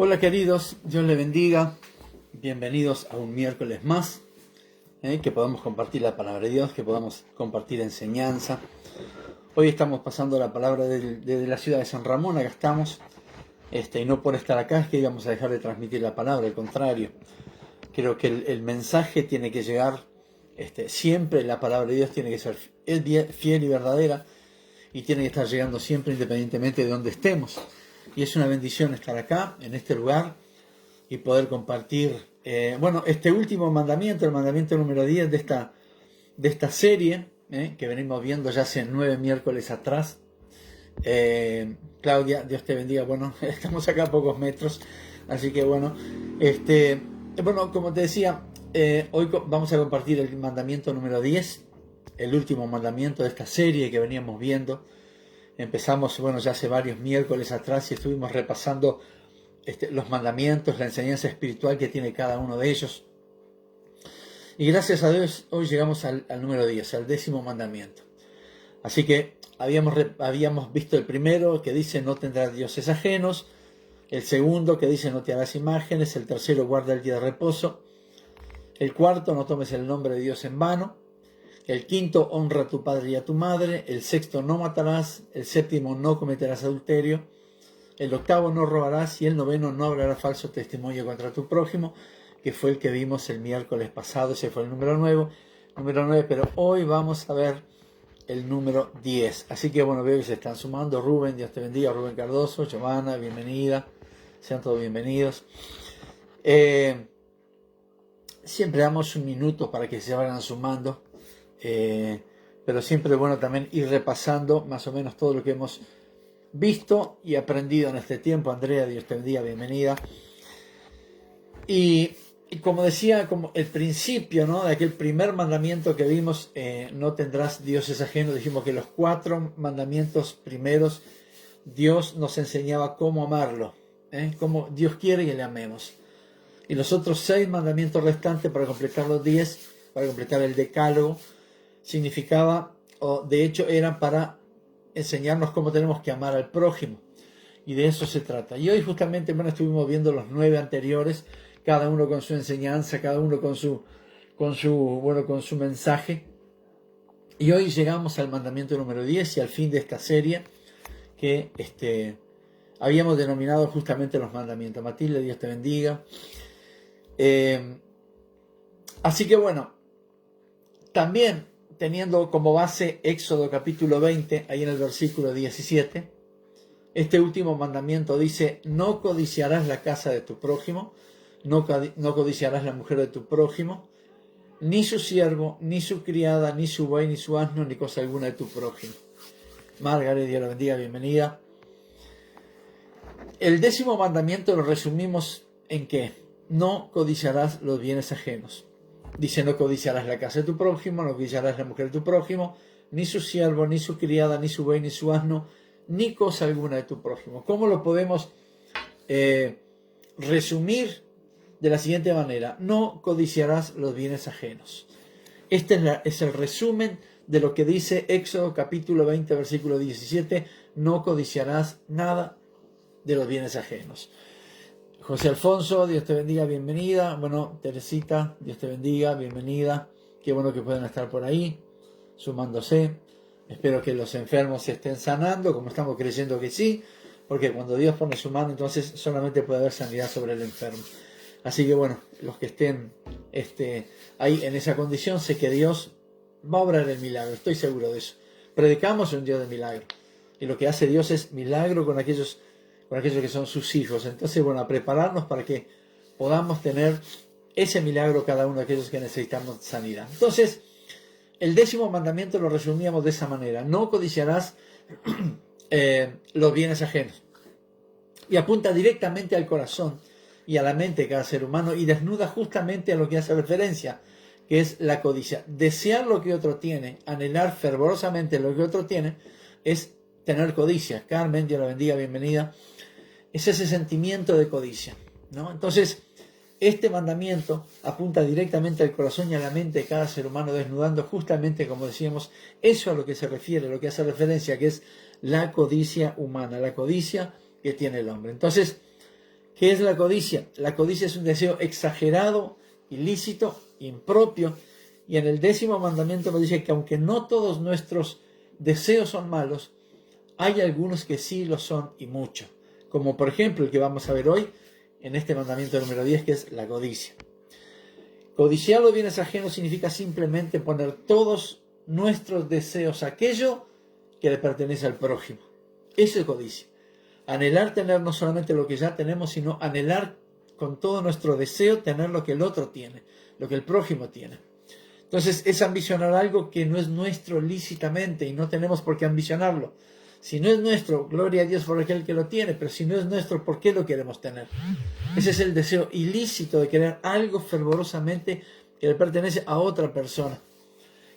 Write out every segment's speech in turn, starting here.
Hola queridos, Dios les bendiga, bienvenidos a un miércoles más, que podamos compartir la palabra de Dios, que podamos compartir enseñanza. Hoy estamos pasando la palabra desde la ciudad de San Ramón, acá estamos, y no por estar acá es que íbamos a dejar de transmitir la palabra, al contrario. Creo que el mensaje tiene que llegar, siempre la palabra de Dios tiene que ser fiel y verdadera, y tiene que estar llegando siempre independientemente de donde estemos. Y es una bendición estar acá, en este lugar, y poder compartir, este último mandamiento, el mandamiento número 10 de esta serie, que venimos viendo ya hace 9 miércoles atrás. Claudia, Dios te bendiga. Bueno, estamos acá a pocos metros, así que bueno, como te decía, hoy vamos a compartir el mandamiento número 10, el último mandamiento de esta serie que veníamos viendo. Empezamos, ya hace varios miércoles atrás y estuvimos repasando los mandamientos, la enseñanza espiritual que tiene cada uno de ellos. Y gracias a Dios hoy llegamos al número 10, al 10º mandamiento. Así que habíamos visto el primero que dice no tendrás dioses ajenos, el segundo que dice no te harás imágenes, el tercero guarda el día de reposo, el cuarto no tomes el nombre de Dios en vano, el quinto, honra a tu padre y a tu madre. El sexto, no matarás. El séptimo, no cometerás adulterio. El octavo, no robarás. Y el noveno, no hablarás falso testimonio contra tu prójimo, que fue el que vimos el miércoles pasado. Ese fue el número 9, pero hoy vamos a ver el número 10. Así que veo que se están sumando. Rubén, Dios te bendiga. Rubén Cardoso, Giovanna, bienvenida. Sean todos bienvenidos. Siempre damos un minuto para que se vayan sumando. Pero siempre es bueno también ir repasando más o menos todo lo que hemos visto y aprendido en este tiempo. Andrea, Dios te bendiga, bienvenida. Y como decía, como el principio, ¿no?, de aquel primer mandamiento que vimos, no tendrás dioses ajenos. Dijimos que los 4 mandamientos primeros, Dios nos enseñaba cómo amarlo, cómo Dios quiere que le amemos. Y los otros 6 mandamientos restantes, para completar los 10, para completar el decálogo, significaba, o de hecho eran para enseñarnos cómo tenemos que amar al prójimo, y de eso se trata. Y hoy justamente estuvimos viendo los 9 anteriores, cada uno con su enseñanza, cada uno con su mensaje, y hoy llegamos al mandamiento número 10 y al fin de esta serie que habíamos denominado justamente los mandamientos. Matilde, Dios te bendiga. Así que también teniendo como base Éxodo capítulo 20, ahí en el versículo 17, este último mandamiento dice: no codiciarás la casa de tu prójimo, no codiciarás la mujer de tu prójimo, ni su siervo, ni su criada, ni su buey, ni su asno, ni cosa alguna de tu prójimo. Margaret, Dios la bendiga, bienvenida. El 10º mandamiento lo resumimos en que no codiciarás los bienes ajenos. Dice: no codiciarás la casa de tu prójimo, no codiciarás la mujer de tu prójimo, ni su siervo, ni su criada, ni su buey, ni su asno, ni cosa alguna de tu prójimo. ¿Cómo lo podemos resumir? De la siguiente manera: no codiciarás los bienes ajenos. Este es el resumen de lo que dice Éxodo capítulo 20, versículo 17. No codiciarás nada de los bienes ajenos. José Alfonso, Dios te bendiga, bienvenida. Teresita, Dios te bendiga, bienvenida. Qué bueno que puedan estar por ahí, sumándose. Espero que los enfermos se estén sanando, como estamos creyendo que sí, porque cuando Dios pone su mano, entonces solamente puede haber sanidad sobre el enfermo. Así que los que estén ahí en esa condición, sé que Dios va a obrar el milagro, estoy seguro de eso. Predicamos un Dios de milagro, y lo que hace Dios es milagro con aquellos que son sus hijos. Entonces, a prepararnos para que podamos tener ese milagro cada uno de aquellos que necesitamos sanidad. Entonces, el 10º mandamiento lo resumíamos de esa manera: no codiciarás los bienes ajenos. Y apunta directamente al corazón y a la mente de cada ser humano, y desnuda justamente a lo que hace referencia, que es la codicia. Desear lo que otro tiene, anhelar fervorosamente lo que otro tiene, es tener codicia. Carmen, Dios la bendiga, bienvenida. Es ese sentimiento de codicia, ¿no? Entonces, este mandamiento apunta directamente al corazón y a la mente de cada ser humano, desnudando justamente, como decíamos, eso a lo que se refiere, lo que hace referencia, que es la codicia humana, la codicia que tiene el hombre. Entonces, ¿Qué es la codicia? La codicia es un deseo exagerado, ilícito, impropio. Y en el 10º mandamiento nos dice que aunque no todos nuestros deseos son malos, hay algunos que sí lo son y mucho. Como por ejemplo el que vamos a ver hoy en este mandamiento número 10, que es la codicia. Codiciar los bienes ajenos significa simplemente poner todos nuestros deseos a aquello que le pertenece al prójimo. Eso es codicia. Anhelar tener no solamente lo que ya tenemos, sino anhelar con todo nuestro deseo tener lo que el otro tiene, lo que el prójimo tiene. Entonces es ambicionar algo que no es nuestro lícitamente y no tenemos por qué ambicionarlo. Si no es nuestro, gloria a Dios por aquel que lo tiene, pero si no es nuestro, ¿por qué lo queremos tener? Ese es el deseo ilícito de querer algo fervorosamente que le pertenece a otra persona.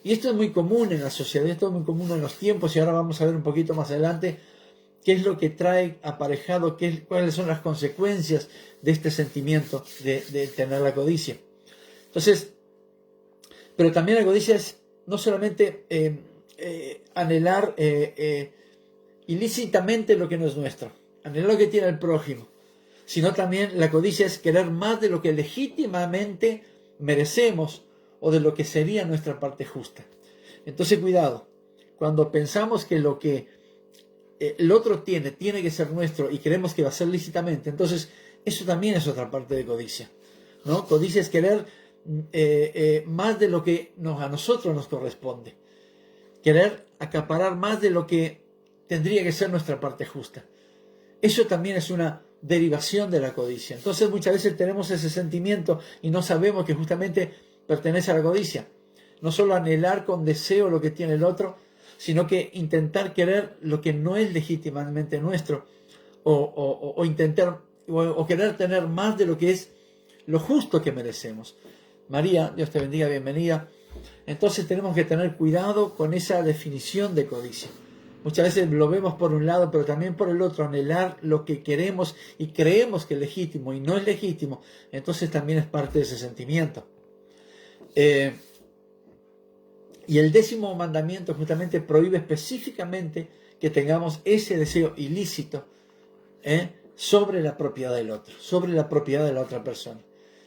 Y esto es muy común en la sociedad, esto es muy común en los tiempos, y ahora vamos a ver un poquito más adelante qué es lo que trae aparejado, cuáles son las consecuencias de este sentimiento de tener la codicia. Entonces, pero también la codicia es no solamente anhelar ilícitamente lo que no es nuestro, anhelar lo que tiene el prójimo, sino también la codicia es querer más de lo que legítimamente merecemos o de lo que sería nuestra parte justa. Entonces cuidado, cuando pensamos que lo que el otro tiene que ser nuestro y creemos que va a ser lícitamente, entonces eso también es otra parte de codicia, ¿no? Codicia es querer más de lo que a nosotros nos corresponde, querer acaparar más de lo que tendría que ser nuestra parte justa. Eso también es una derivación de la codicia. Entonces muchas veces tenemos ese sentimiento y no sabemos que justamente pertenece a la codicia. No solo anhelar con deseo lo que tiene el otro, sino que intentar querer lo que no es legítimamente nuestro, o intentar o querer tener más de lo que es lo justo que merecemos. María, Dios te bendiga, bienvenida. Entonces tenemos que tener cuidado con esa definición de codicia. Muchas veces lo vemos por un lado, pero también por el otro, anhelar lo que queremos y creemos que es legítimo y no es legítimo, entonces también es parte de ese sentimiento. Y el 10º mandamiento justamente prohíbe específicamente que tengamos ese deseo ilícito sobre la propiedad del otro, sobre la propiedad de la otra persona.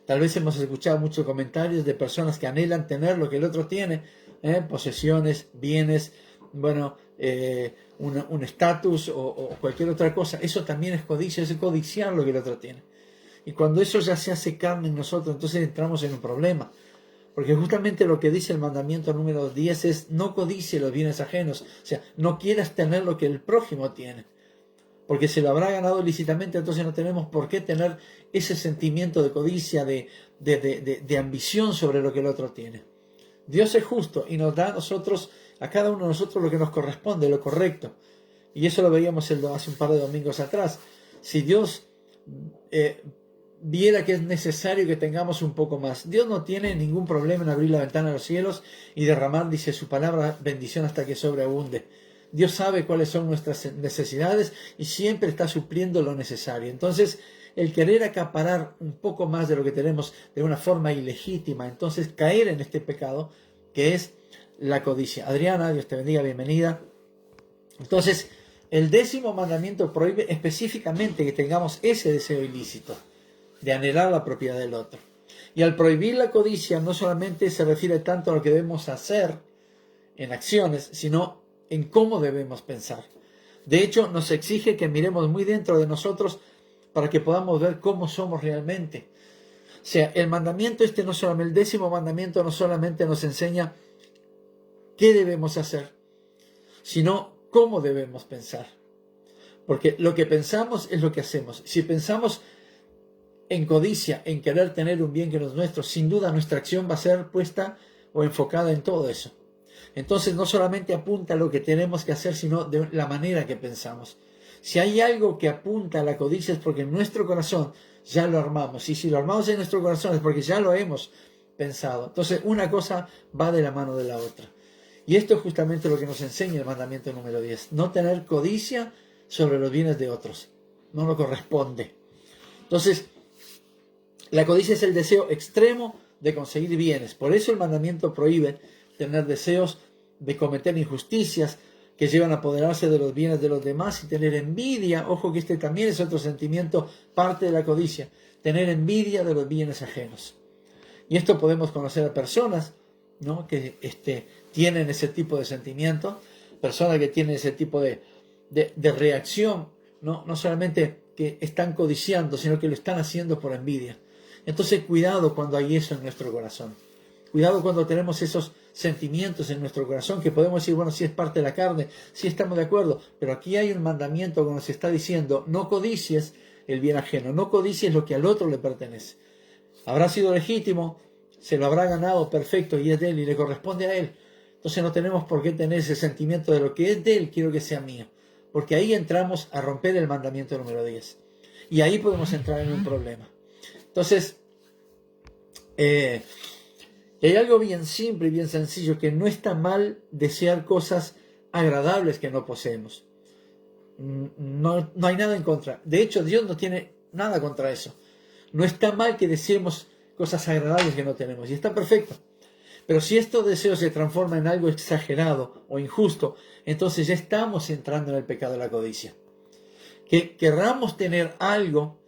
Tal vez hemos escuchado muchos comentarios de personas que anhelan tener lo que el otro tiene, posesiones, bienes, bueno, un estatus o cualquier otra cosa. Eso también es codicia, es codiciar lo que el otro tiene. Y cuando eso ya se hace carne en nosotros, entonces entramos en un problema. Porque justamente lo que dice el mandamiento número 10 es: no codicie los bienes ajenos. O sea, no quieras tener lo que el prójimo tiene, porque se lo habrá ganado lícitamente. Entonces no tenemos por qué tener ese sentimiento de codicia, de ambición sobre lo que el otro tiene. Dios es justo y nos da a cada uno de nosotros lo que nos corresponde, lo correcto. Y eso lo veíamos hace un par de domingos atrás. Si Dios viera que es necesario que tengamos un poco más, Dios no tiene ningún problema en abrir la ventana de los cielos y derramar, dice su palabra, bendición hasta que sobreabunde. Dios sabe cuáles son nuestras necesidades y siempre está supliendo lo necesario. Entonces, el querer acaparar un poco más de lo que tenemos de una forma ilegítima, entonces caer en este pecado que es la codicia. Adriana, Dios te bendiga, bienvenida. Entonces, el 10º mandamiento prohíbe específicamente que tengamos ese deseo ilícito de anhelar la propiedad del otro. Y al prohibir la codicia no solamente se refiere tanto a lo que debemos hacer en acciones, sino en cómo debemos pensar. De hecho, nos exige que miremos muy dentro de nosotros para que podamos ver cómo somos realmente. O sea, el mandamiento el 10º mandamiento no solamente nos enseña qué debemos hacer, sino cómo debemos pensar. Porque lo que pensamos es lo que hacemos. Si pensamos en codicia, en querer tener un bien que no es nuestro, sin duda nuestra acción va a ser puesta o enfocada en todo eso. Entonces no solamente apunta a lo que tenemos que hacer, sino de la manera que pensamos. Si hay algo que apunta a la codicia es porque en nuestro corazón ya lo armamos. Y si lo armamos en nuestro corazón es porque ya lo hemos pensado. Entonces una cosa va de la mano de la otra. Y esto es justamente lo que nos enseña el mandamiento número 10. No tener codicia sobre los bienes de otros. No lo corresponde. Entonces, la codicia es el deseo extremo de conseguir bienes. Por eso el mandamiento prohíbe tener deseos de cometer injusticias, que llevan a apoderarse de los bienes de los demás y tener envidia. Ojo que este también es otro sentimiento, parte de la codicia, tener envidia de los bienes ajenos. Y esto podemos conocer a personas, ¿no?, que tienen ese tipo de sentimiento, personas que tienen ese tipo de reacción, no solamente que están codiciando, sino que lo están haciendo por envidia. Entonces cuidado cuando hay eso en nuestro corazón. Cuidado cuando tenemos esos sentimientos en nuestro corazón, que podemos decir, bueno, sí es parte de la carne, sí estamos de acuerdo, pero aquí hay un mandamiento que nos está diciendo, no codicies el bien ajeno, no codicies lo que al otro le pertenece. Habrá sido legítimo, se lo habrá ganado, perfecto, y es de él y le corresponde a él. Entonces no tenemos por qué tener ese sentimiento de lo que es de él, quiero que sea mío, porque ahí entramos a romper el mandamiento número 10. Y ahí podemos entrar en un problema. Entonces, y hay algo bien simple y bien sencillo, que no está mal desear cosas agradables que no poseemos. No hay nada en contra. De hecho, Dios no tiene nada contra eso. No está mal que deseemos cosas agradables que no tenemos, y está perfecto. Pero si estos deseos se transforman en algo exagerado o injusto, entonces ya estamos entrando en el pecado de la codicia. Que querramos tener algo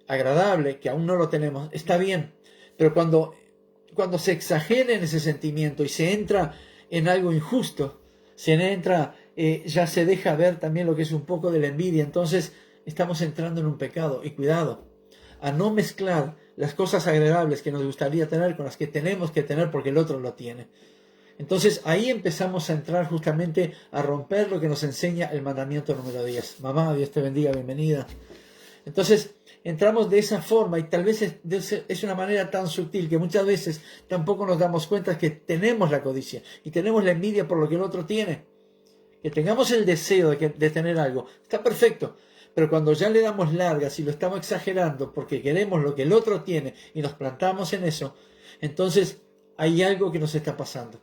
agradable que aún no lo tenemos, está bien, pero cuando se exagera en ese sentimiento y se entra en algo injusto, ya se deja ver también lo que es un poco de la envidia, entonces estamos entrando en un pecado. Y cuidado a no mezclar las cosas agradables que nos gustaría tener con las que tenemos que tener porque el otro lo tiene. Entonces ahí empezamos a entrar justamente a romper lo que nos enseña el mandamiento número 10. Mamá, Dios te bendiga, bienvenida. Entonces entramos de esa forma, y tal vez es una manera tan sutil que muchas veces tampoco nos damos cuenta que tenemos la codicia y tenemos la envidia por lo que el otro tiene. Que tengamos el deseo de tener algo, está perfecto, pero cuando ya le damos largas y lo estamos exagerando porque queremos lo que el otro tiene y nos plantamos en eso, entonces hay algo que nos está pasando.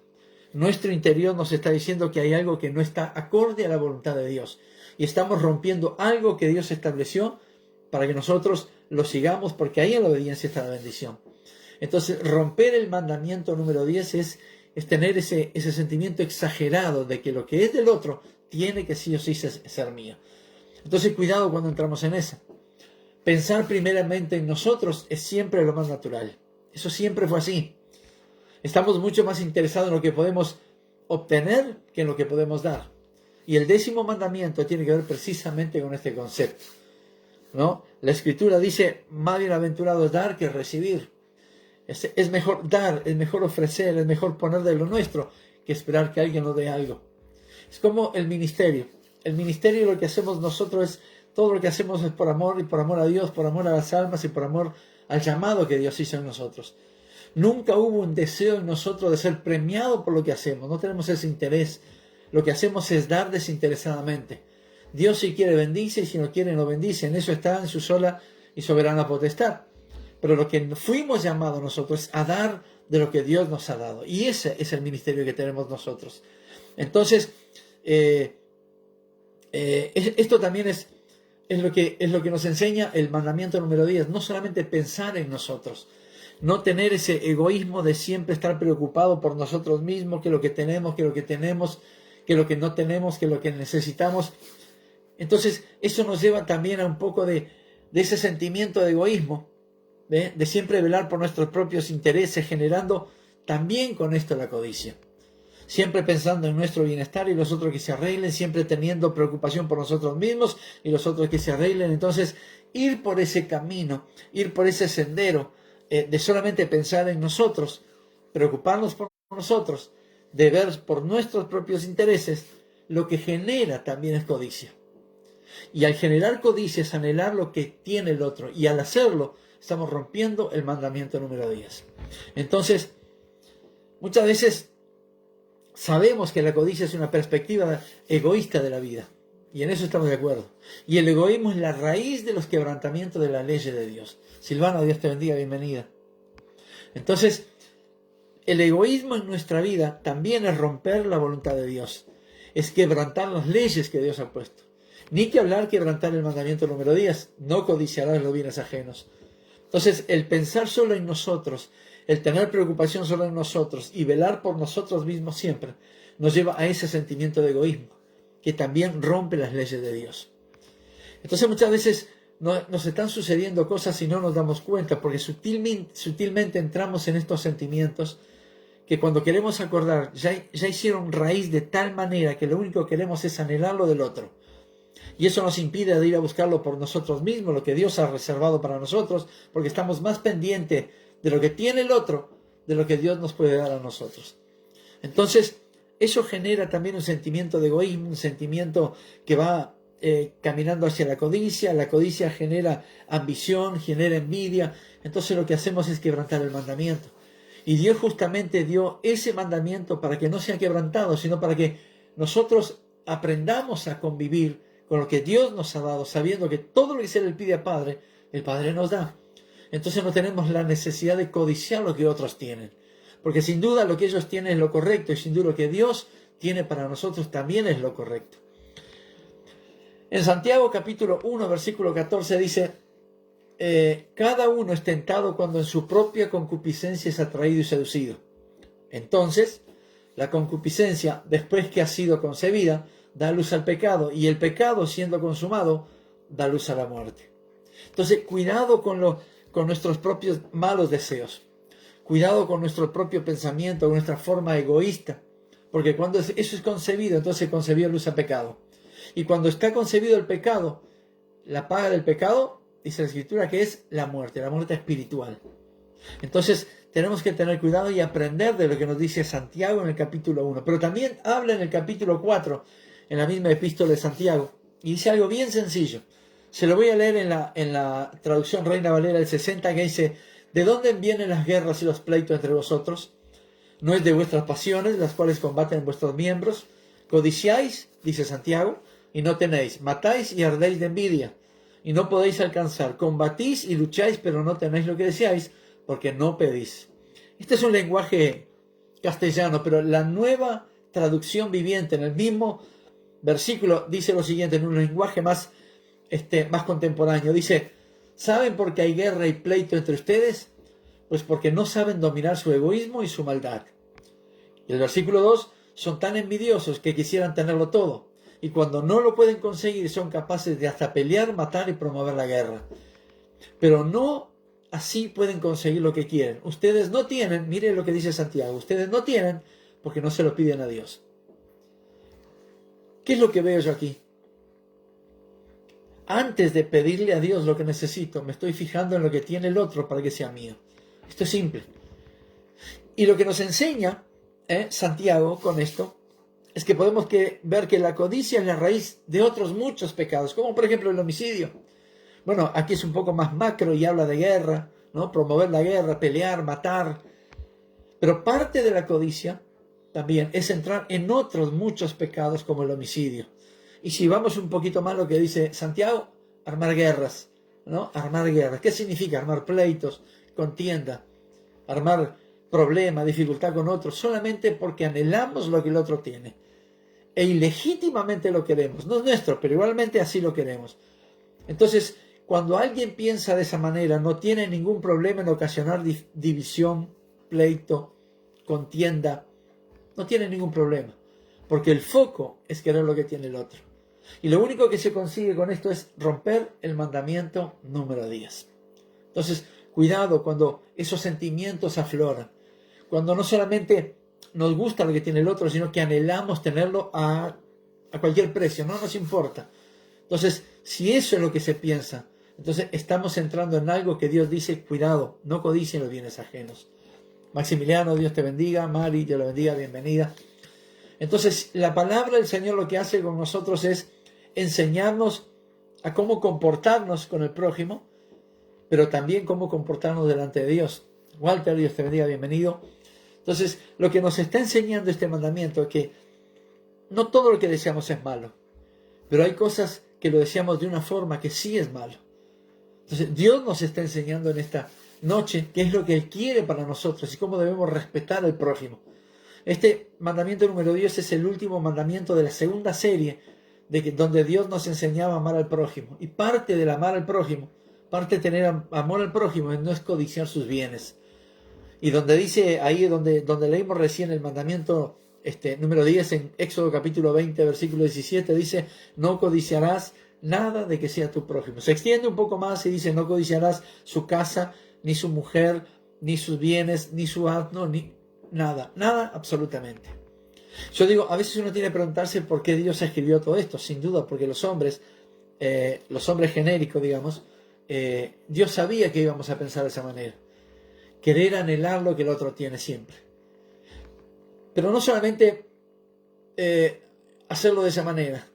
Nuestro interior nos está diciendo que hay algo que no está acorde a la voluntad de Dios y estamos rompiendo algo que Dios estableció para que nosotros lo sigamos, porque ahí en la obediencia está la bendición. Entonces, romper el mandamiento número 10 es tener ese sentimiento exagerado de que lo que es del otro tiene que sí o sí ser mío. Entonces, cuidado cuando entramos en eso. Pensar primeramente en nosotros es siempre lo más natural. Eso siempre fue así. Estamos mucho más interesados en lo que podemos obtener que en lo que podemos dar. Y el 10º mandamiento tiene que ver precisamente con este concepto, ¿no? La Escritura dice, más bienaventurado es dar que recibir. Es mejor dar, es mejor ofrecer, es mejor poner de lo nuestro que esperar que alguien nos dé algo. Es como el ministerio. El ministerio, lo que hacemos nosotros, todo lo que hacemos es por amor, y por amor a Dios, por amor a las almas y por amor al llamado que Dios hizo en nosotros. Nunca hubo un deseo en nosotros de ser premiado por lo que hacemos. No tenemos ese interés. Lo que hacemos es dar desinteresadamente. Dios, si quiere, bendice, y si no quiere, no bendice. En eso está en su sola y soberana potestad. Pero lo que fuimos llamados nosotros es a dar de lo que Dios nos ha dado. Y ese es el ministerio que tenemos nosotros. Entonces, esto también es lo que nos enseña el mandamiento número 10. No solamente pensar en nosotros. No tener ese egoísmo de siempre estar preocupado por nosotros mismos, que lo que tenemos, que lo que tenemos, que lo que no tenemos, que lo que necesitamos. Entonces, eso nos lleva también a un poco de ese sentimiento de egoísmo, de siempre velar por nuestros propios intereses, generando también con esto la codicia. Siempre pensando en nuestro bienestar y los otros que se arreglen, siempre teniendo preocupación por nosotros mismos y los otros que se arreglen. Entonces, ir por ese camino, ir por ese sendero, de solamente pensar en nosotros, preocuparnos por nosotros, de ver por nuestros propios intereses, lo que genera también es codicia. Y al generar codicia es anhelar lo que tiene el otro, y al hacerlo estamos rompiendo el mandamiento número 10. Entonces, muchas veces sabemos que la codicia es una perspectiva egoísta de la vida, y en eso estamos de acuerdo. Y el egoísmo es la raíz de los quebrantamientos de la ley de Dios. Silvana, Dios te bendiga, bienvenida. Entonces, el egoísmo en nuestra vida también es romper la voluntad de Dios, es quebrantar las leyes que Dios ha puesto. Ni que hablar quebrantar el mandamiento número 10, no codiciarás los bienes ajenos. Entonces, el pensar solo en nosotros, el tener preocupación solo en nosotros y velar por nosotros mismos siempre, nos lleva a ese sentimiento de egoísmo. que también rompe las leyes de Dios. Entonces muchas veces nos están sucediendo cosas y no nos damos cuenta, porque sutilmente entramos en estos sentimientos que cuando queremos acordar ya hicieron raíz de tal manera que lo único que queremos es anhelar lo del otro. Y eso nos impide de ir a buscarlo por nosotros mismos, lo que Dios ha reservado para nosotros, porque estamos más pendientes de lo que tiene el otro, de lo que Dios nos puede dar a nosotros. Entonces, eso genera también un sentimiento de egoísmo, un sentimiento que va caminando hacia la codicia genera ambición, genera envidia. Entonces lo que hacemos es quebrantar el mandamiento. Y Dios justamente dio ese mandamiento para que no sea quebrantado, sino para que nosotros aprendamos a convivir con lo que Dios nos ha dado, sabiendo que todo lo que se le pide al Padre, el Padre nos da. Entonces no tenemos la necesidad de codiciar lo que otros tienen, porque sin duda lo que ellos tienen es lo correcto, y sin duda lo que Dios tiene para nosotros también es lo correcto. En Santiago capítulo 1, versículo 14 dice: cada uno es tentado cuando en su propia concupiscencia es atraído y seducido. Entonces, la concupiscencia, después que ha sido concebida, da luz al pecado, y el pecado, siendo consumado, da luz a la muerte. Entonces, cuidado con nuestros propios malos deseos. Cuidado con nuestro propio pensamiento, con nuestra forma egoísta. Porque cuando eso es concebido, entonces concebido luz al pecado. Y cuando está concebido el pecado, la paga del pecado, dice la Escritura, que es la muerte espiritual. Entonces tenemos que tener cuidado y aprender de lo que nos dice Santiago en el capítulo 1. Pero también habla en el capítulo 4, en la misma epístola de Santiago, y dice algo bien sencillo. Se lo voy a leer en la traducción Reina Valera del 60, que dice: ¿de dónde vienen las guerras y los pleitos entre vosotros? ¿No es de vuestras pasiones, las cuales combaten en vuestros miembros? Codiciáis, dice Santiago, y no tenéis. Matáis y ardéis de envidia, y no podéis alcanzar. Combatís y lucháis, pero no tenéis lo que deseáis, porque no pedís. Este es un lenguaje castellano, pero la Nueva Traducción Viviente, en el mismo versículo, dice lo siguiente, en un lenguaje más contemporáneo. Dice: ¿saben por qué hay guerra y pleito entre ustedes? Pues porque no saben dominar su egoísmo y su maldad. Y el versículo 2: son tan envidiosos que quisieran tenerlo todo, y cuando no lo pueden conseguir son capaces de hasta pelear, matar y promover la guerra. Pero no así pueden conseguir lo que quieren. Ustedes no tienen, miren lo que dice Santiago, ustedes no tienen porque no se lo piden a Dios. ¿Qué es lo que veo yo aquí? Antes de pedirle a Dios lo que necesito, me estoy fijando en lo que tiene el otro para que sea mío. Esto es simple. Y lo que nos enseña Santiago con esto es que podemos ver que la codicia es la raíz de otros muchos pecados, como por ejemplo el homicidio. Bueno, aquí es un poco más macro y habla de guerra, ¿no? Promover la guerra, pelear, matar. Pero parte de la codicia también es entrar en otros muchos pecados como el homicidio. Y si vamos un poquito más lo que dice Santiago, armar guerras, ¿no? Armar guerras. ¿Qué significa? Armar pleitos, contienda, armar problema, dificultad con otros, solamente porque anhelamos lo que el otro tiene. E ilegítimamente lo queremos. No es nuestro, pero igualmente así lo queremos. Entonces, cuando alguien piensa de esa manera, no tiene ningún problema en ocasionar división, pleito, contienda. No tiene ningún problema. Porque el foco es querer lo que tiene el otro. Y lo único que se consigue con esto es romper el mandamiento número 10. Entonces, cuidado cuando esos sentimientos afloran. Cuando no solamente nos gusta lo que tiene el otro, sino que anhelamos tenerlo a cualquier precio, no nos importa. Entonces, si eso es lo que se piensa, entonces estamos entrando en algo que Dios dice: cuidado, no codicien los bienes ajenos. Maximiliano, Dios te bendiga. Mari, Dios la bendiga, bienvenida. Entonces, la palabra del Señor lo que hace con nosotros es enseñarnos a cómo comportarnos con el prójimo, pero también cómo comportarnos delante de Dios. Walter, Dios te bendiga, bienvenido. Entonces, lo que nos está enseñando este mandamiento es que no todo lo que deseamos es malo, pero hay cosas que lo deseamos de una forma que sí es malo. Entonces, Dios nos está enseñando en esta noche qué es lo que Él quiere para nosotros y cómo debemos respetar al prójimo. Este mandamiento número 10 es el último mandamiento de la segunda serie donde Dios nos enseñaba a amar al prójimo. Y parte del amar al prójimo, parte de tener amor al prójimo, no es codiciar sus bienes. Y donde dice ahí, donde leímos recién el mandamiento número 10 en Éxodo capítulo 20, versículo 17, dice, no codiciarás nada de que sea tu prójimo. Se extiende un poco más y dice, no codiciarás su casa, ni su mujer, ni sus bienes, ni su asno, ni nada, nada absolutamente. Yo digo, a veces uno tiene que preguntarse por qué Dios escribió todo esto. Sin duda, porque los hombres genéricos, digamos, Dios sabía que íbamos a pensar de esa manera. Querer anhelar lo que el otro tiene siempre. Pero no solamente hacerlo de esa manera,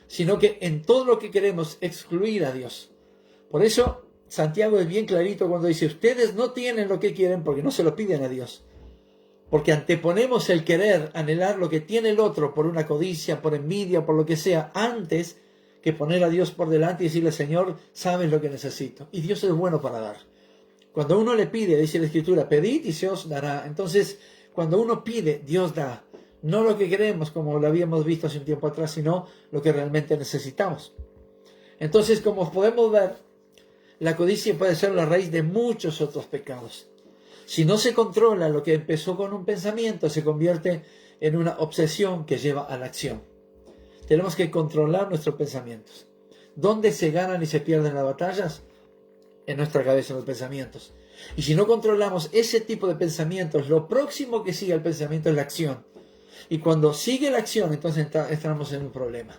sino que en todo lo que queremos excluir a Dios. Por eso Santiago es bien clarito cuando dice, ustedes no tienen lo que quieren porque no se lo piden a Dios. Porque anteponemos el querer, anhelar lo que tiene el otro por una codicia, por envidia, por lo que sea, antes que poner a Dios por delante y decirle, Señor, sabes lo que necesito. Y Dios es bueno para dar. Cuando uno le pide, dice la Escritura, pedid y se os dará. Entonces, cuando uno pide, Dios da. No lo que queremos, como lo habíamos visto hace un tiempo atrás, sino lo que realmente necesitamos. Entonces, como podemos ver, la codicia puede ser la raíz de muchos otros pecados. Si no se controla, lo que empezó con un pensamiento se convierte en una obsesión que lleva a la acción. Tenemos que controlar nuestros pensamientos. ¿Dónde se ganan y se pierden las batallas? En nuestra cabeza, en los pensamientos. Y si no controlamos ese tipo de pensamientos, lo próximo que sigue al pensamiento es la acción. Y cuando sigue la acción, entonces entramos en un problema.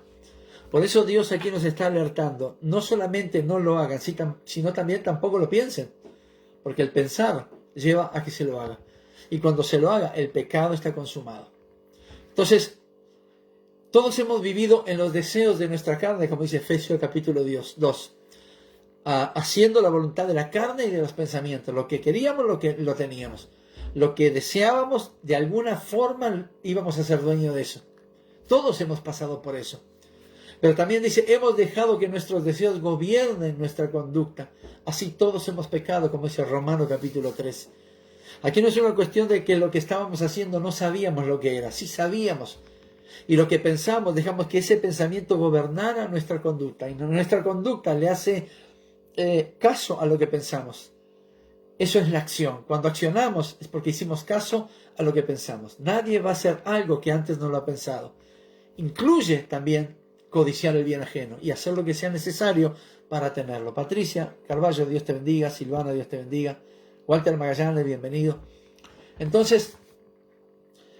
Por eso Dios aquí nos está alertando. No solamente no lo hagan, sino también tampoco lo piensen. Porque el pensar lleva a que se lo haga. Y cuando se lo haga, el pecado está consumado. Entonces, todos hemos vivido en los deseos de nuestra carne, como dice Efesios capítulo 2. Haciendo la voluntad de la carne y de los pensamientos. Lo que queríamos, lo teníamos. Lo que deseábamos, de alguna forma íbamos a ser dueños de eso. Todos hemos pasado por eso. Pero también dice, hemos dejado que nuestros deseos gobiernen nuestra conducta. Así todos hemos pecado, como dice Romanos capítulo 3. Aquí no es una cuestión de que lo que estábamos haciendo no sabíamos lo que era. Sí sabíamos. Y lo que pensamos, dejamos que ese pensamiento gobernara nuestra conducta. Y nuestra conducta le hace caso a lo que pensamos. Eso es la acción. Cuando accionamos es porque hicimos caso a lo que pensamos. Nadie va a hacer algo que antes no lo ha pensado. Incluye también codiciar el bien ajeno y hacer lo que sea necesario para tenerlo. Patricia Carballo, Dios te bendiga. Silvana, Dios te bendiga. Walter Magallanes, bienvenido. Entonces,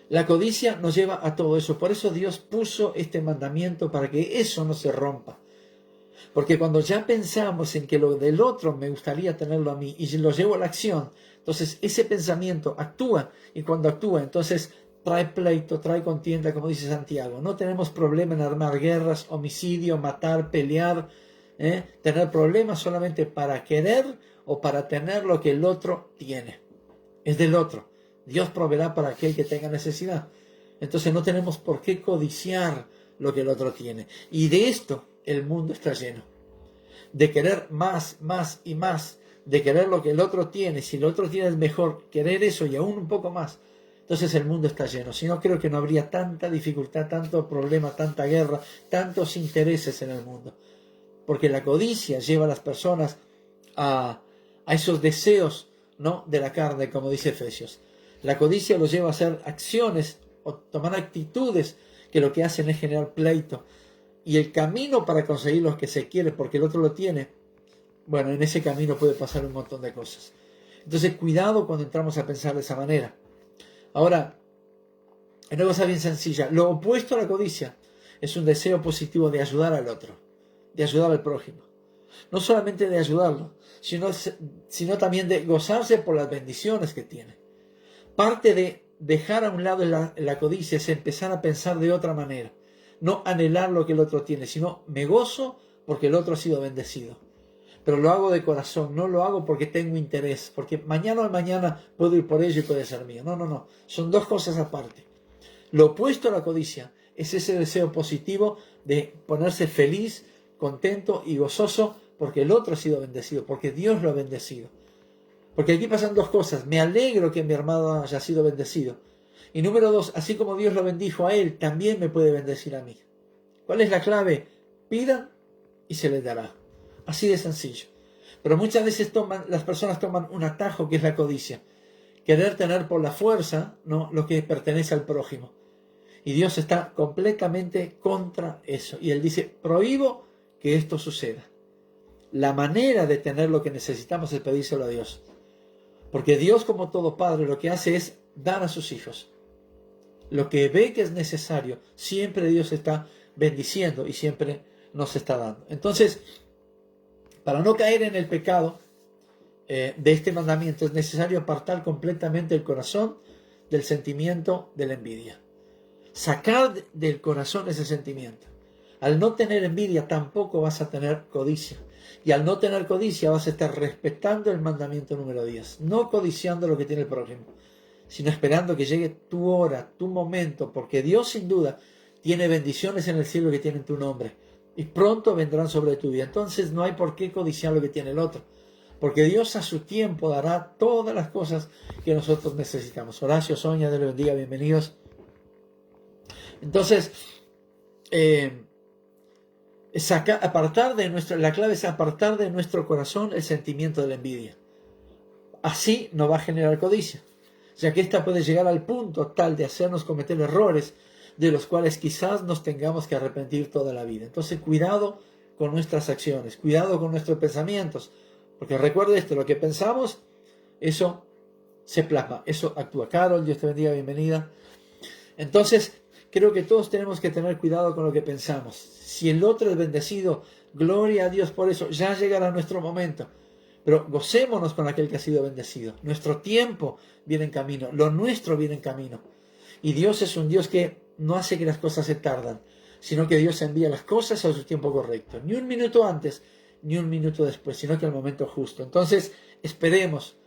la codicia nos lleva a todo eso. Por eso Dios puso este mandamiento para que eso no se rompa. Porque cuando ya pensamos en que lo del otro me gustaría tenerlo a mí y lo llevo a la acción, entonces ese pensamiento actúa, y cuando actúa, entonces trae pleito, trae contienda, como dice Santiago. No tenemos problema en armar guerras, homicidio, matar, pelear, tener problemas solamente para querer o para tener lo que el otro tiene. Es del otro. Dios proveerá para aquel que tenga necesidad. Entonces no tenemos por qué codiciar lo que el otro tiene. Y de esto el mundo está lleno. De querer más, más y más. De querer lo que el otro tiene. Si el otro tiene es mejor, querer eso y aún un poco más. Entonces el mundo está lleno. Si no, creo que no habría tanta dificultad, tanto problema, tanta guerra, tantos intereses en el mundo. Porque la codicia lleva a las personas a esos deseos, ¿no?, de la carne, como dice Efesios. La codicia los lleva a hacer acciones o tomar actitudes que lo que hacen es generar pleito. Y el camino para conseguir lo que se quiere, porque el otro lo tiene, bueno, en ese camino puede pasar un montón de cosas. Entonces, cuidado cuando entramos a pensar de esa manera. Ahora, una cosa bien sencilla. Lo opuesto a la codicia es un deseo positivo de ayudar al otro, de ayudar al prójimo. No solamente de ayudarlo, sino también de gozarse por las bendiciones que tiene. Parte de dejar a un lado la codicia es empezar a pensar de otra manera. No anhelar lo que el otro tiene, sino me gozo porque el otro ha sido bendecido. Pero lo hago de corazón, no lo hago porque tengo interés, porque mañana puedo ir por ello y puede ser mío. No. Son dos cosas aparte. Lo opuesto a la codicia es ese deseo positivo de ponerse feliz, contento y gozoso porque el otro ha sido bendecido, porque Dios lo ha bendecido. Porque aquí pasan dos cosas. Me alegro que mi hermano haya sido bendecido. Y número dos, así como Dios lo bendijo a él, también me puede bendecir a mí. ¿Cuál es la clave? Pidan y se les dará. Así de sencillo. Pero muchas veces las personas toman un atajo que es la codicia. Querer tener por la fuerza, ¿no?, lo que pertenece al prójimo. Y Dios está completamente contra eso. Y Él dice, prohíbo que esto suceda. La manera de tener lo que necesitamos es pedírselo a Dios. Porque Dios, como todo padre, lo que hace es dar a sus hijos lo que ve que es necesario. Siempre Dios está bendiciendo y siempre nos está dando. Entonces, para no caer en el pecado de este mandamiento, es necesario apartar completamente el corazón del sentimiento de la envidia. Sacar del corazón ese sentimiento. Al no tener envidia, tampoco vas a tener codicia. Y al no tener codicia, vas a estar respetando el mandamiento número 10. No codiciando lo que tiene el prójimo, sino esperando que llegue tu hora, tu momento, porque Dios sin duda tiene bendiciones en el cielo que tienen tu nombre. Y pronto vendrán sobre tu vida. Entonces no hay por qué codiciar lo que tiene el otro. Porque Dios a su tiempo dará todas las cosas que nosotros necesitamos. Horacio, Sonia, Dios les bendiga, bienvenidos. Entonces, la clave es apartar de nuestro corazón el sentimiento de la envidia. Así no va a generar codicia, ya que ésta puede llegar al punto tal de hacernos cometer errores de los cuales quizás nos tengamos que arrepentir toda la vida. Entonces, cuidado con nuestras acciones, cuidado con nuestros pensamientos, porque recuerde esto, lo que pensamos, eso se plasma, eso actúa. Carol, Dios te bendiga, bienvenida. Entonces, creo que todos tenemos que tener cuidado con lo que pensamos. Si el otro es bendecido, gloria a Dios por eso, ya llegará nuestro momento. Pero gocémonos con aquel que ha sido bendecido. Nuestro tiempo viene en camino, lo nuestro viene en camino. Y Dios es un Dios que no hace que las cosas se tardan, sino que Dios envía las cosas a su tiempo correcto. Ni un minuto antes, ni un minuto después, sino que al momento justo. Entonces, esperemos,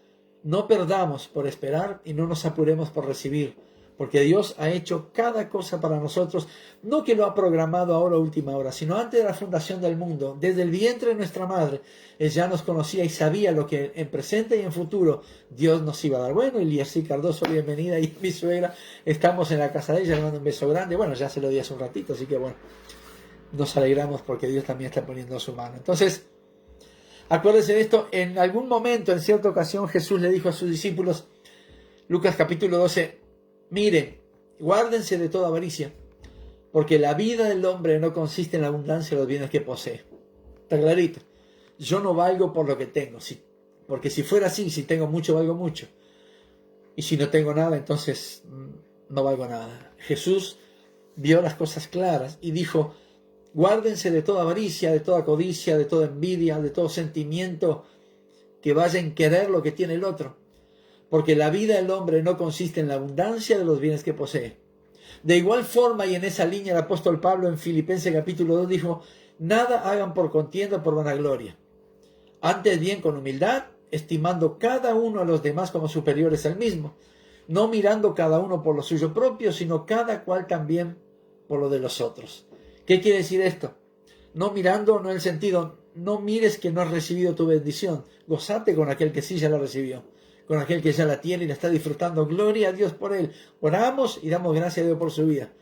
no perdamos por esperar y no nos apuremos por recibir. Porque Dios ha hecho cada cosa para nosotros, no que lo ha programado ahora a última hora, sino antes de la fundación del mundo, desde el vientre de nuestra madre. Él ya nos conocía y sabía lo que en presente y en futuro Dios nos iba a dar. Bueno, Elíasí Cardoso, bienvenida, y mi suegra, estamos en la casa de ella, le mando un beso grande. Bueno, ya se lo di hace un ratito, así que bueno, nos alegramos porque Dios también está poniendo su mano. Entonces, acuérdense de esto, en algún momento, en cierta ocasión, Jesús le dijo a sus discípulos, Lucas capítulo 12, miren, guárdense de toda avaricia, porque la vida del hombre no consiste en la abundancia de los bienes que posee. Está clarito. Yo no valgo por lo que tengo, porque si fuera así, si tengo mucho, valgo mucho. Y si no tengo nada, entonces no valgo nada. Jesús vio las cosas claras y dijo, guárdense de toda avaricia, de toda codicia, de toda envidia, de todo sentimiento que vaya en querer lo que tiene el otro. Porque la vida del hombre no consiste en la abundancia de los bienes que posee. De igual forma, y en esa línea, el apóstol Pablo en Filipenses capítulo 2 dijo, nada hagan por contienda o por vanagloria. Antes bien con humildad, estimando cada uno a los demás como superiores al mismo, no mirando cada uno por lo suyo propio, sino cada cual también por lo de los otros. ¿Qué quiere decir esto? No mirando, no en el sentido, no mires que no has recibido tu bendición, gozate con aquel que sí ya la recibió, con aquel que ya la tiene y la está disfrutando. Gloria a Dios por él. Oramos y damos gracias a Dios por su vida.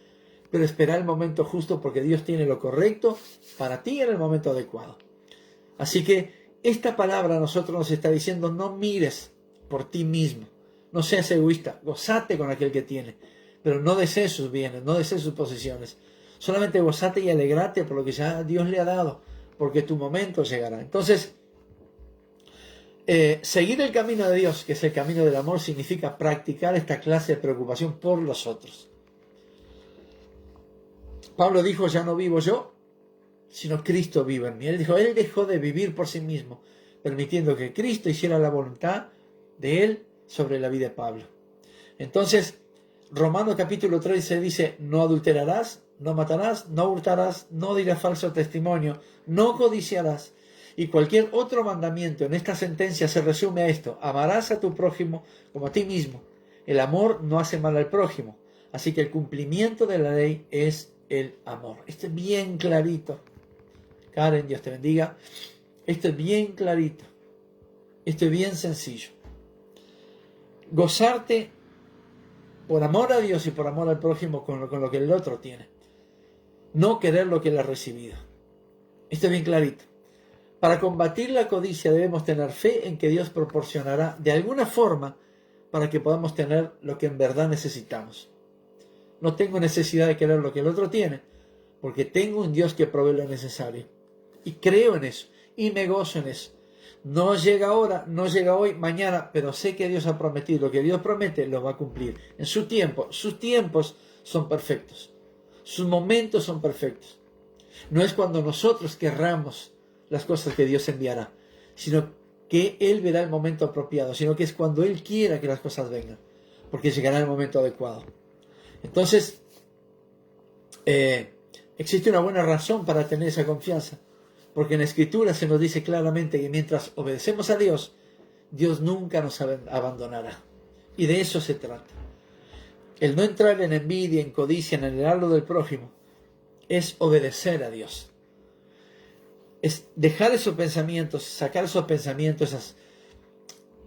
Pero espera el momento justo porque Dios tiene lo correcto para ti en el momento adecuado. Así que esta palabra a nosotros nos está diciendo, no mires por ti mismo. No seas egoísta. Gozate con aquel que tiene. Pero no desees sus bienes, no desees sus posesiones. Solamente gozate y alegrate por lo que ya Dios le ha dado. Porque tu momento llegará. Entonces, seguir el camino de Dios, que es el camino del amor, significa practicar esta clase de preocupación por los otros. Pablo dijo, ya no vivo yo, sino Cristo vive en mí. Él dijo, él dejó de vivir por sí mismo, permitiendo que Cristo hiciera la voluntad de él sobre la vida de Pablo. Entonces, Romanos capítulo 13 dice, no adulterarás, no matarás, no hurtarás, no dirás falso testimonio, no codiciarás. Y cualquier otro mandamiento en esta sentencia se resume a esto, amarás a tu prójimo como a ti mismo. El amor no hace mal al prójimo, así que el cumplimiento de la ley es el amor. Esto es bien clarito. Karen, Dios te bendiga. Esto es bien clarito. Esto es bien sencillo. Gozarte por amor a Dios y por amor al prójimo con lo que el otro tiene. No querer lo que él ha recibido. Esto es bien clarito. Para combatir la codicia debemos tener fe en que Dios proporcionará de alguna forma para que podamos tener lo que en verdad necesitamos. No tengo necesidad de querer lo que el otro tiene, porque tengo un Dios que provee lo necesario. Y creo en eso, y me gozo en eso. No llega ahora, no llega hoy, mañana, pero sé que Dios ha prometido. Lo que Dios promete lo va a cumplir. En su tiempo, sus tiempos son perfectos. Sus momentos son perfectos. No es cuando nosotros querramos las cosas que Dios enviará, sino que Él verá el momento apropiado, sino que es cuando Él quiera que las cosas vengan, porque llegará el momento adecuado. Entonces, existe una buena razón para tener esa confianza, porque en la Escritura se nos dice claramente que mientras obedecemos a Dios, Dios nunca nos abandonará. Y de eso se trata. El no entrar en envidia, en codicia, en anhelar lo del prójimo, es obedecer a Dios. Es dejar esos pensamientos, sacar esos pensamientos,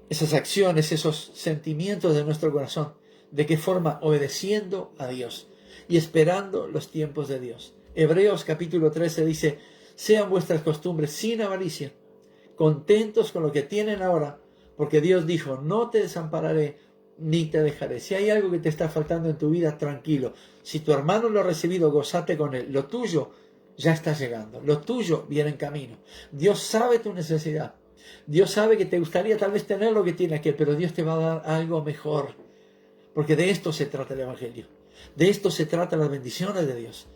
esas acciones, esos sentimientos de nuestro corazón. ¿De qué forma? Obedeciendo a Dios y esperando los tiempos de Dios. Hebreos capítulo 13 dice: sean vuestras costumbres sin avaricia, contentos con lo que tienen ahora, porque Dios dijo: no te desampararé ni te dejaré. Si hay algo que te está faltando en tu vida, tranquilo. Si tu hermano lo ha recibido, gozate con él. Lo tuyo ya está llegando. Lo tuyo viene en camino. Dios sabe tu necesidad. Dios sabe que te gustaría tal vez tener lo que tiene aquel, pero Dios te va a dar algo mejor. Porque de esto se trata el Evangelio. De esto se trata las bendiciones de Dios.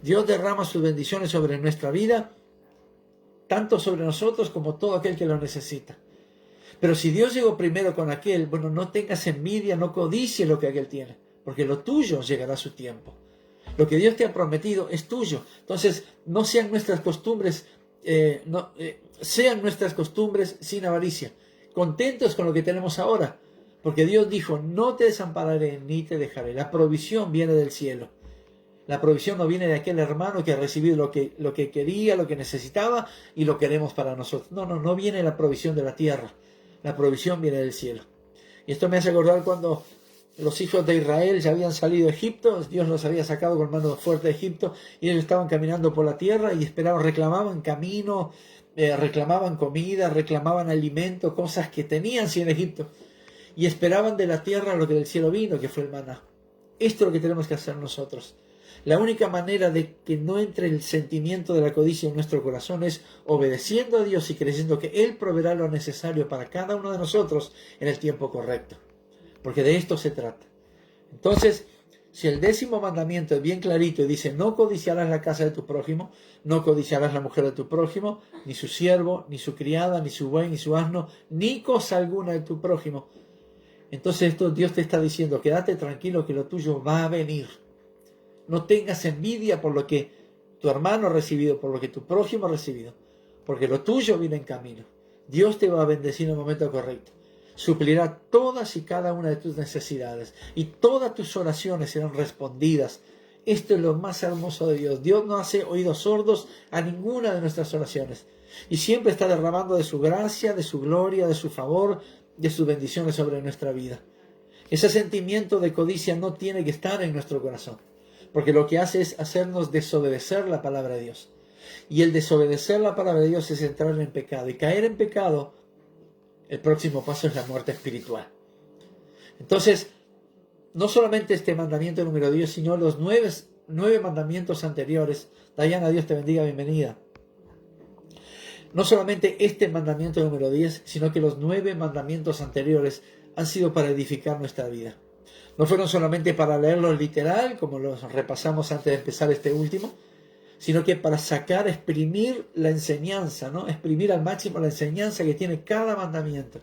Dios derrama sus bendiciones sobre nuestra vida, tanto sobre nosotros como todo aquel que lo necesita. Pero si Dios llegó primero con aquel, bueno, no tengas envidia, no codicies lo que aquel tiene, porque lo tuyo llegará a su tiempo. Lo que Dios te ha prometido es tuyo. Entonces, no sean nuestras costumbres, sean nuestras costumbres sin avaricia, contentos con lo que tenemos ahora, porque Dios dijo: no te desampararé ni te dejaré. La provisión viene del cielo. La provisión no viene de aquel hermano que ha recibido lo que quería, lo que necesitaba y lo queremos para nosotros. No viene la provisión de la tierra. La provisión viene del cielo. Y esto me hace acordar cuando los hijos de Israel ya habían salido de Egipto. Dios los había sacado con mano fuerte de Egipto y ellos estaban caminando por la tierra y esperaban, reclamaban camino, reclamaban comida, reclamaban alimento, cosas que tenían sí en Egipto. Y esperaban de la tierra lo que del cielo vino, que fue el maná. Esto es lo que tenemos que hacer nosotros. La única manera de que no entre el sentimiento de la codicia en nuestro corazón es obedeciendo a Dios y creyendo que Él proveerá lo necesario para cada uno de nosotros en el tiempo correcto. Porque de esto se trata. Entonces, si el 10º mandamiento es bien clarito y dice: no codiciarás la casa de tu prójimo, no codiciarás la mujer de tu prójimo, ni su siervo, ni su criada, ni su buey, ni su asno, ni cosa alguna de tu prójimo. Entonces esto Dios te está diciendo: quédate tranquilo que lo tuyo va a venir. No tengas envidia por lo que tu hermano ha recibido, por lo que tu prójimo ha recibido, porque lo tuyo viene en camino. Dios te va a bendecir en el momento correcto. Suplirá todas y cada una de tus necesidades y todas tus oraciones serán respondidas. Esto es lo más hermoso de Dios. Dios no hace oídos sordos a ninguna de nuestras oraciones y siempre está derramando de su gracia, de su gloria, de su favor, de sus bendiciones sobre nuestra vida. Ese sentimiento de codicia no tiene que estar en nuestro corazón, porque lo que hace es hacernos desobedecer la palabra de Dios. Y el desobedecer la palabra de Dios es entrar en pecado. Y caer en pecado, el próximo paso es la muerte espiritual. Entonces, no solamente este mandamiento número 10, sino los 9 mandamientos anteriores. Dayana, Dios te bendiga, bienvenida. No solamente este mandamiento número 10, sino que los 9 mandamientos anteriores han sido para edificar nuestra vida. No fueron solamente para leerlos literal, como los repasamos antes de empezar este último, sino que para sacar, exprimir la enseñanza, ¿no? Exprimir al máximo la enseñanza que tiene cada mandamiento.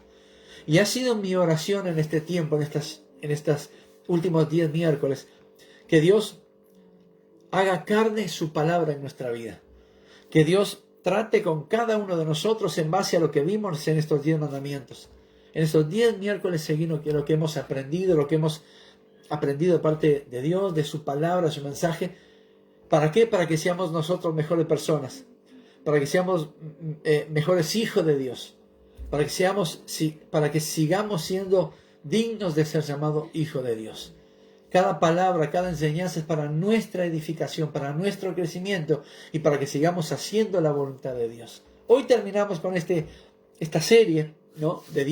Y ha sido mi oración en este tiempo, en estos últimos 10 miércoles, que Dios haga carne su palabra en nuestra vida. Que Dios trate con cada uno de nosotros en base a lo que vimos en estos 10 mandamientos. En estos 10 miércoles seguimos lo que hemos aprendido, lo que hemos aprendido de parte de Dios, de su palabra, su mensaje. ¿Para qué? Para que seamos nosotros mejores personas, para que seamos mejores hijos de Dios, para que sigamos siendo dignos de ser llamados hijos de Dios. Cada palabra, cada enseñanza es para nuestra edificación, para nuestro crecimiento y para que sigamos haciendo la voluntad de Dios. Hoy terminamos con esta serie, ¿no? de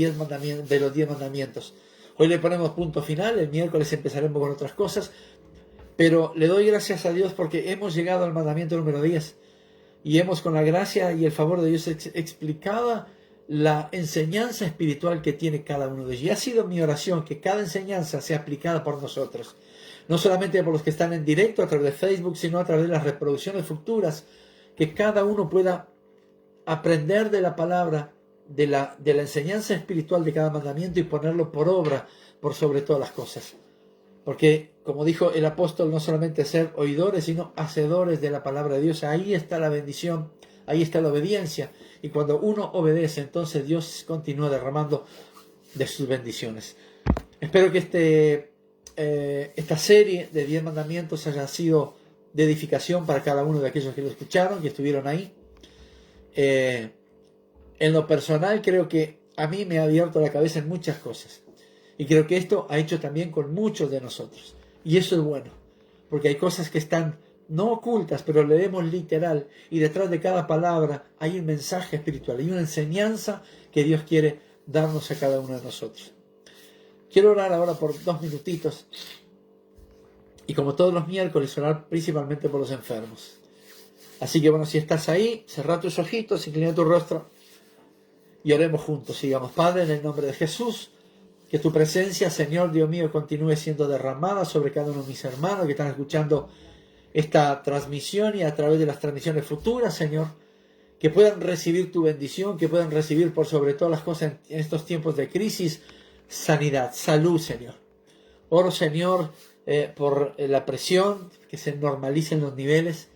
los 10 mandamientos. Hoy le ponemos punto final, el miércoles empezaremos con otras cosas, Pero le doy gracias a Dios porque hemos llegado al mandamiento número 10 y hemos, con la gracia y el favor de Dios, explicado la enseñanza espiritual que tiene cada uno de ellos. Y ha sido mi oración que cada enseñanza sea aplicada por nosotros, no solamente por los que están en directo a través de Facebook, sino a través de las reproducciones futuras, que cada uno pueda aprender de la palabra, de la enseñanza espiritual de cada mandamiento y ponerlo por obra por sobre todas las cosas. Porque, como dijo el apóstol, no solamente ser oidores, sino hacedores de la palabra de Dios. Ahí está la bendición, ahí está la obediencia. Y cuando uno obedece, entonces Dios continúa derramando de sus bendiciones. Espero que esta serie de 10 mandamientos haya sido de edificación para cada uno de aquellos que lo escucharon, que estuvieron ahí. En lo personal, creo que a mí me ha abierto la cabeza en muchas cosas. Y creo que esto ha hecho también con muchos de nosotros. Y eso es bueno, porque hay cosas que están no ocultas, pero leemos literal. Y detrás de cada palabra hay un mensaje espiritual, hay una enseñanza que Dios quiere darnos a cada uno de nosotros. Quiero orar ahora por 2 minutitos. Y como todos los miércoles, orar principalmente por los enfermos. Así que bueno, si estás ahí, cerrá tus ojitos, inclina tu rostro y oremos juntos. Sigamos, Padre, en el nombre de Jesús. Que tu presencia, Señor Dios mío, continúe siendo derramada sobre cada uno de mis hermanos que están escuchando esta transmisión y a través de las transmisiones futuras, Señor. Que puedan recibir tu bendición, que puedan recibir por sobre todas las cosas en estos tiempos de crisis, sanidad, salud, Señor. Oro, Señor, por la presión, que se normalicen los niveles.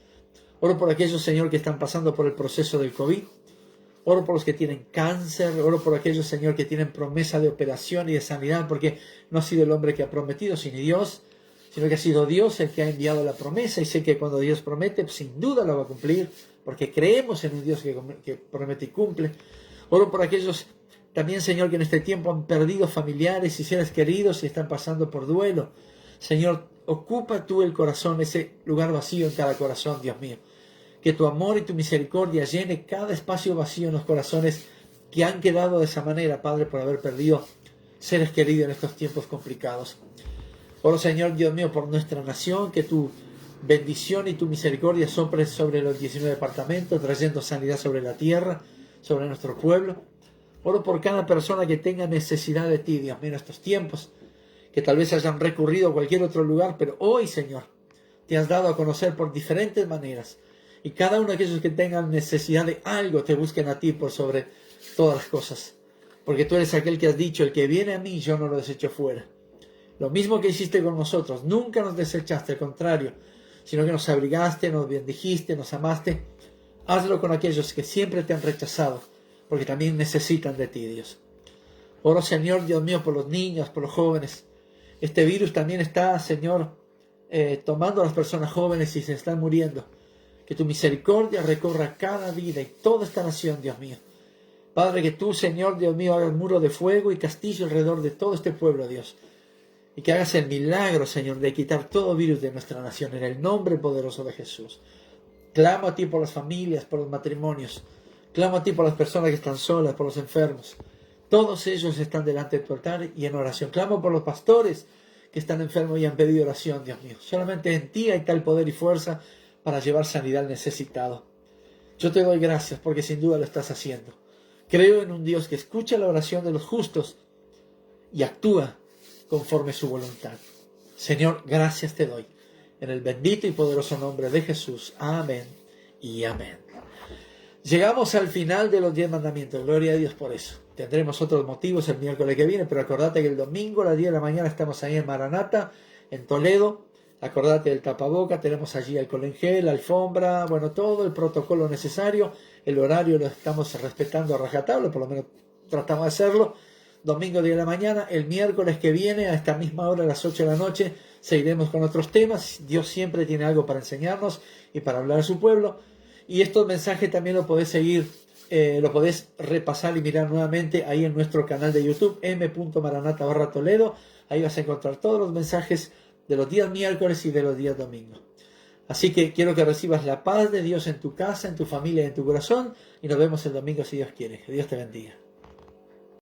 Oro por aquellos, Señor, que están pasando por el proceso del COVID. Oro por los que tienen cáncer, oro por aquellos, Señor, que tienen promesa de operación y de sanidad, porque no ha sido el hombre que ha prometido, sino Dios, sino que ha sido Dios el que ha enviado la promesa, y sé que cuando Dios promete, sin duda lo va a cumplir, porque creemos en un Dios que promete y cumple. Oro por aquellos también, Señor, que en este tiempo han perdido familiares y seres queridos y están pasando por duelo. Señor, ocupa tú el corazón, ese lugar vacío en cada corazón, Dios mío. Que tu amor y tu misericordia llene cada espacio vacío en los corazones que han quedado de esa manera, Padre, por haber perdido seres queridos en estos tiempos complicados. Oro, Señor Dios mío, por nuestra nación, que tu bendición y tu misericordia soplen sobre los 19 departamentos, trayendo sanidad sobre la tierra, sobre nuestro pueblo. Oro por cada persona que tenga necesidad de ti, Dios mío, en estos tiempos, que tal vez hayan recurrido a cualquier otro lugar, pero hoy, Señor, te has dado a conocer por diferentes maneras. Y cada uno de aquellos que tengan necesidad de algo te busquen a ti por sobre todas las cosas. Porque tú eres aquel que has dicho, el que viene a mí, yo no lo desecho fuera. Lo mismo que hiciste con nosotros, nunca nos desechaste, al contrario, sino que nos abrigaste, nos bendijiste, nos amaste. Hazlo con aquellos que siempre te han rechazado, porque también necesitan de ti, Dios. Oro, Señor, Dios mío, por los niños, por los jóvenes. Este virus también está, Señor, tomando a las personas jóvenes y se están muriendo. Que tu misericordia recorra cada vida y toda esta nación, Dios mío. Padre, que tú, Señor, Dios mío, hagas muro de fuego y castillo alrededor de todo este pueblo, Dios. Y que hagas el milagro, Señor, de quitar todo virus de nuestra nación, en el nombre poderoso de Jesús. Clamo a ti por las familias, por los matrimonios. Clamo a ti por las personas que están solas, por los enfermos. Todos ellos están delante de tu altar y en oración. Clamo por los pastores que están enfermos y han pedido oración, Dios mío. Solamente en ti hay tal poder y fuerza para llevar sanidad al necesitado. Yo te doy gracias porque sin duda lo estás haciendo. Creo en un Dios que escucha la oración de los justos y actúa conforme su voluntad. Señor, gracias te doy. En el bendito y poderoso nombre de Jesús. Amén y amén. Llegamos al final de los 10 mandamientos. Gloria a Dios por eso. Tendremos otros motivos el miércoles que viene, pero acordate que el domingo a las 10 de la mañana estamos ahí en Maranata, en Toledo. Acordate del tapaboca, tenemos allí alcohol en gel, la alfombra, bueno, todo el protocolo necesario. El horario lo estamos respetando a rajatabla, por lo menos tratamos de hacerlo. Domingo 10 de la mañana, el miércoles que viene a esta misma hora, a las 8 de la noche, seguiremos con otros temas. Dios siempre tiene algo para enseñarnos y para hablar a su pueblo. Y estos mensajes también lo podés seguir, lo podés repasar y mirar nuevamente ahí en nuestro canal de YouTube, m.maranata/Toledo. Ahí vas a encontrar todos los mensajes de los días miércoles y de los días domingos. Así que quiero que recibas la paz de Dios en tu casa, en tu familia y en tu corazón. Y nos vemos el domingo si Dios quiere. Que Dios te bendiga.